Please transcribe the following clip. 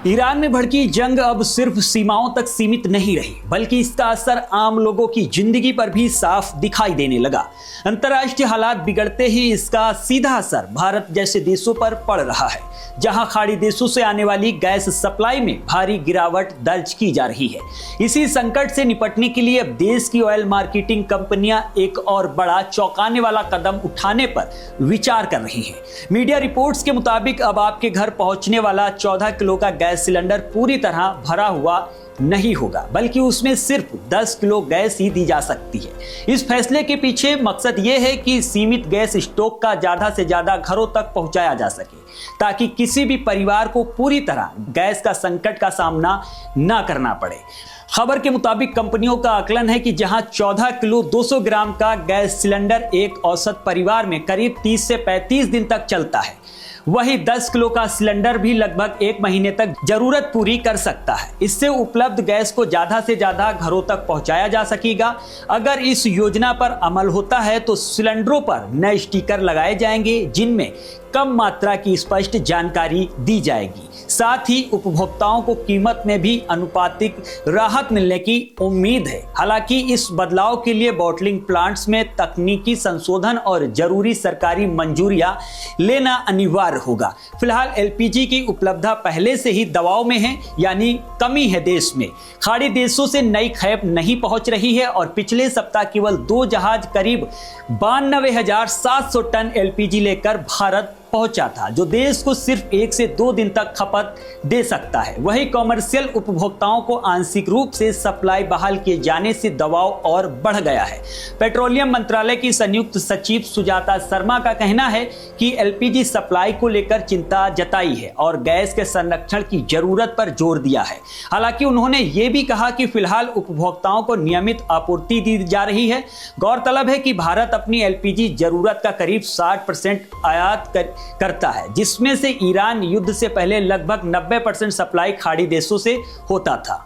Iran में भड़की जंग अब सिर्फ सीमाओं तक सीमित नहीं रही, बल्कि इसका असर आम लोगों की जिंदगी पर भी साफ दिखाई देने लगा। अंतर्राष्ट्रीय हालात बिगड़ते ही इसका सीधा असर भारत जैसे देशों पर पड़ रहा है, जहां खाड़ी देशों से आने वाली गैस सप्लाई में भारी गिरावट दर्ज की जा रही है। इसी संकट से निपटने के लिए अब देश की ऑयल मार्केटिंग कंपनियां एक और बड़ा चौंकाने वाला कदम उठाने पर विचार कर रही हैं। मीडिया रिपोर्ट्स के मुताबिक अब आपके घर पहुंचने वाला 14 किलो का गैस सिलेंडर पूरी तरह भरा हुआ नहीं होगा, बल्कि उसमें सिर्फ 10 किलो गैस ही दी जा सकती है। इस फैसले के पीछे मकसद ये है कि सीमित गैस स्टॉक का ज्यादा से ज्यादा घरों तक पहुंचाया जा सके, ताकि किसी भी परिवार को पूरी तरह गैस का संकट का सामना न करना पड़े। खबर के मुताबिक कंपनियों का आकलन है कि जहां 14 किलो 200 ग्राम का गैस सिलेंडर एक औसत परिवार में करीब 30 से 35 दिन तक चलता है, वही 10 किलो का सिलेंडर भी लगभग 1 महीने तक जरूरत पूरी कर सकता है। इससे उपलब्ध गैस को ज्यादा से ज्यादा घरों तक पहुंचाया जा सकेगा। अगर इस योजना पर अमल होता है तो सिलेंडरों पर नए स्टिकर लगाए जाएंगे, जिनमें कम मात्रा की स्पष्ट जानकारी दी जाएगी। साथ ही उपभोक्ताओं को कीमत में भी अनुपातिक राहत मिलने की उम्मीद है। हालांकि इस बदलाव के लिए बॉटलिंग प्लांट्स में तकनीकी संशोधन और जरूरी सरकारी मंजूरियां लेना अनिवार्य होगा। फिलहाल एलपीजी की उपलब्धता पहले से ही दबाव में है, यानी कमी है देश में। खाड़ी देशों से नई खेप नहीं पहुंच रही है और पिछले सप्ताह केवल 2 जहाज करीब 92,700 टन एलपीजी लेकर भारत पहुंचा था, जो देश को सिर्फ 1 से 2 दिन तक खपत दे सकता है। वही कॉमर्शियल उपभोक्ताओं को आंशिक रूप से सप्लाई बहाल किए जाने से दबाव और बढ़ गया है। पेट्रोलियम मंत्रालय की संयुक्त सचिव सुजाता शर्मा का कहना है कि एलपीजी सप्लाई को लेकर चिंता जताई है और गैस के संरक्षण की जरूरत पर जोर दिया है। हालांकि उन्होंने ये भी कहा कि फिलहाल उपभोक्ताओं को नियमित आपूर्ति दी जा रही है। गौरतलब है कि भारत अपनी एलपीजी जरूरत का करीब 60% आयात करता है, जिसमें से ईरान युद्ध से पहले लगभग 90% सप्लाई खाड़ी देशों से होता था।